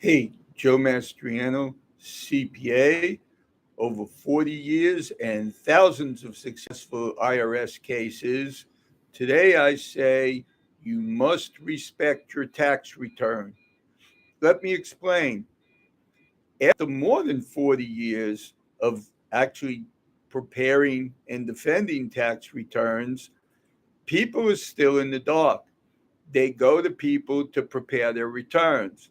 Hey, Joe Mastriano, CPA, over 40 years and thousands of successful IRS cases. Today I say you must respect your tax return. Let me explain. After more than 40 years of actually preparing and defending tax returns, people are still in the dark. They go to people to prepare their returns.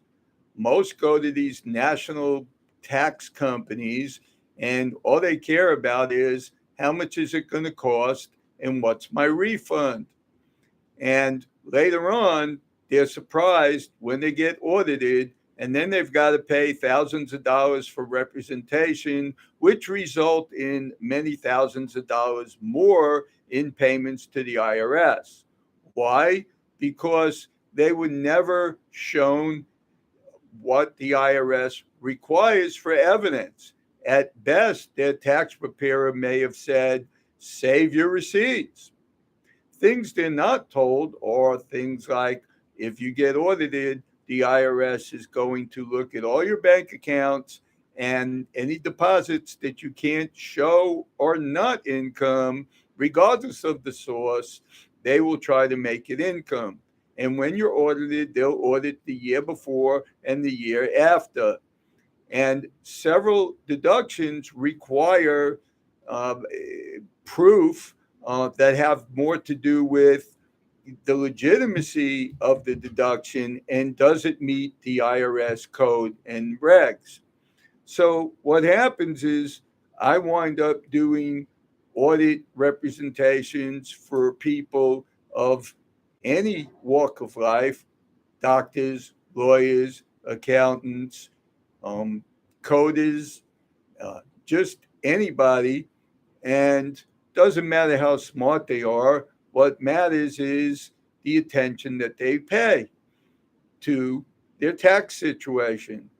Most go to these national tax companies, and all they care about is how much is it going to cost and what's my refund. And later on, they're surprised when they get audited, and then they've got to pay thousands of dollars for representation, which result in many thousands of dollars more in payments to the IRS. Why? Because they were never shown what the IRS requires for evidence. At best, their tax preparer may have said, save your receipts. Things they're not told are things like if you get audited, the IRS is going to look at all your bank accounts and any deposits that you can't show are not income, regardless of the source, they will try to make it income. And when you're audited, they'll audit the year before and the year after. And several deductions require uh, proof that have more to do with the legitimacy of the deduction and does it meet the IRS code and regs. So what happens is I wind up doing audit representations for people of any walk of life, doctors, lawyers, accountants, um, coders, just anybody. And doesn't matter how smart they are. What matters is the attention that they pay to their tax situation.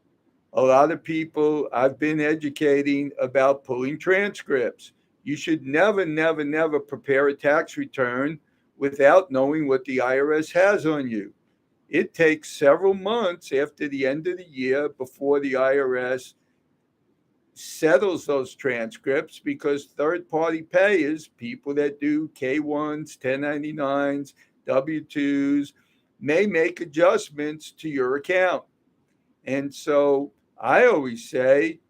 A lot of people I've been educating about pulling transcripts. You should never, never, never prepare a tax return without knowing what the IRS has on you. It takes several months after the end of the year before the IRS settles those transcripts because third party payers, people that do K1s, 1099s, W 2s, may make adjustments to your account. And so I always say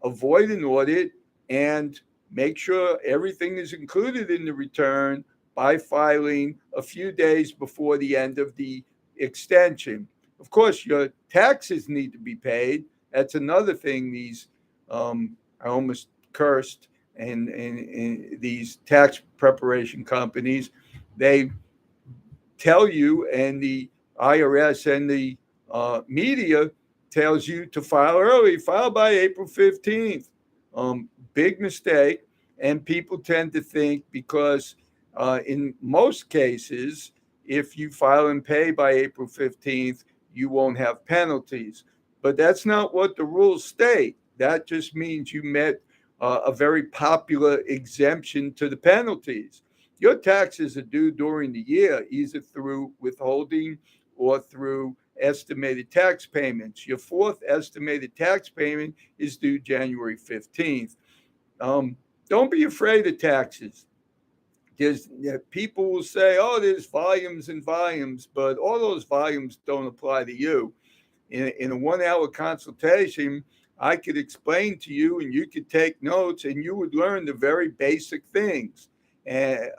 avoid an audit and make sure everything is included in the return by filing a few days before the end of the extension. Of course, your taxes need to be paid. That's another thing these I almost cursed and these tax preparation companies. They tell you, and the IRS and the media tells you to file early, file by April 15th. Big mistake. And people tend to think because in most cases, if you file and pay by April 15th, you won't have penalties. But that's not what the rules state. That just means you met a very popular exemption to the penalties. Your taxes are due during the year, either through withholding or through estimated tax payments. Your fourth estimated tax payment is due January 15th. Um, don't be afraid of taxes. People will say, oh, there's volumes and volumes, but all those volumes don't apply to you. In a 1 hour consultation, I could explain to you and you could take notes and you would learn the very basic things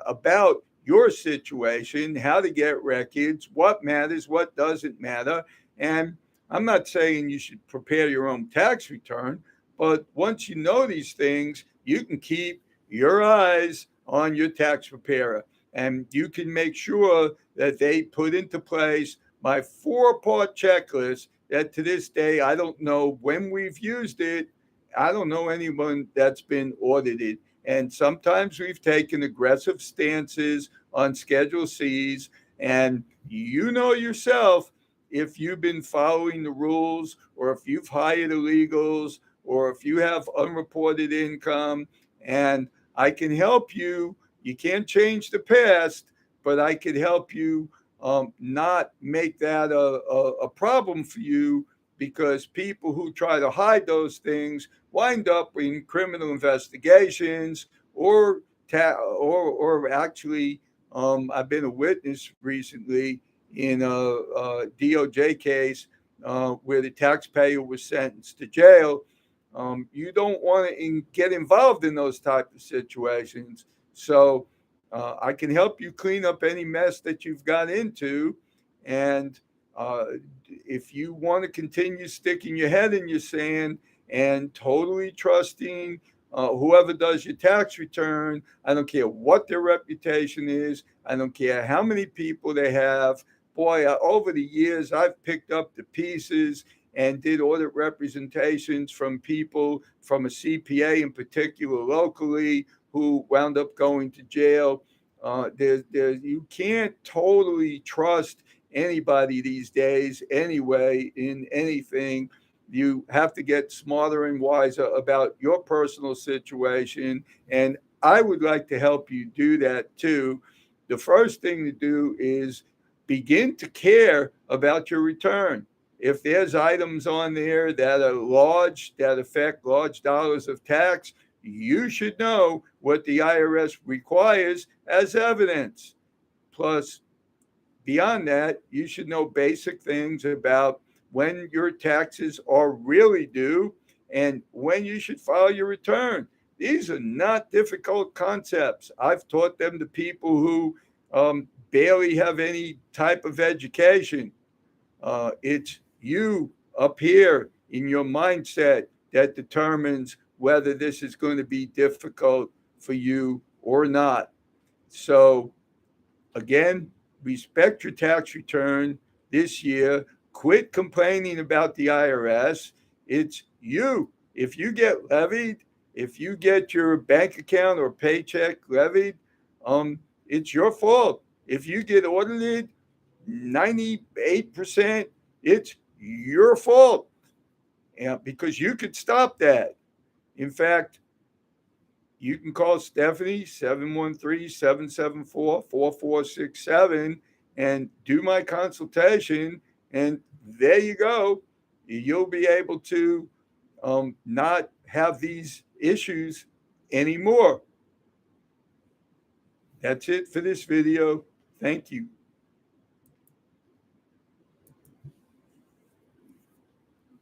about your situation, how to get records, what matters, what doesn't matter. And I'm not saying you should prepare your own tax return, but once you know these things, you can keep your eyes on your tax preparer and you can make sure that they put into place my 4 part checklist that to this day, I don't know when we've used it. I don't know anyone that's been audited. And sometimes we've taken aggressive stances on Schedule Cs. And you know yourself, if you've been following the rules or if you've hired illegals or if you have unreported income, and I can help you. You can't change the past, but I could help you not make that a problem for you because people who try to hide those things wind up in criminal investigations or actually, I've been a witness recently in a DOJ case where the taxpayer was sentenced to jail. You don't want to get involved in those type of situations. So I can help you clean up any mess that you've got into. And uh, if you want to continue sticking your head in your sand and totally trusting whoever does your tax return, I don't care what their reputation is, I don't care how many people they have. Boy, over the years, I've picked up the pieces and did audit representations from people, from a CPA in particular locally, who wound up going to jail. You can't totally trust anybody these days anyway in anything. You have to get smarter and wiser about your personal situation. And I would like to help you do that too. The first thing to do is begin to care about your return. If there's items on there that are large, that affect large dollars of tax, you should know what the IRS requires as evidence. Plus, beyond that, you should know basic things about when your taxes are really due and when you should file your return. These are not difficult concepts. I've taught them to people who barely have any type of education. It's you up here in your mindset that determines whether this is going to be difficult for you or not. So, again, respect your tax return this year. Quit complaining about the IRS. It's you. If you get levied, if you get your bank account or paycheck levied, it's your fault. If you get audited, 98%, it's your fault. Yeah, because you could stop that. In fact, you can call Stephanie 713-774-4467 and do my consultation. And there you go. You'll be able to not have these issues anymore. That's it for this video. Thank you.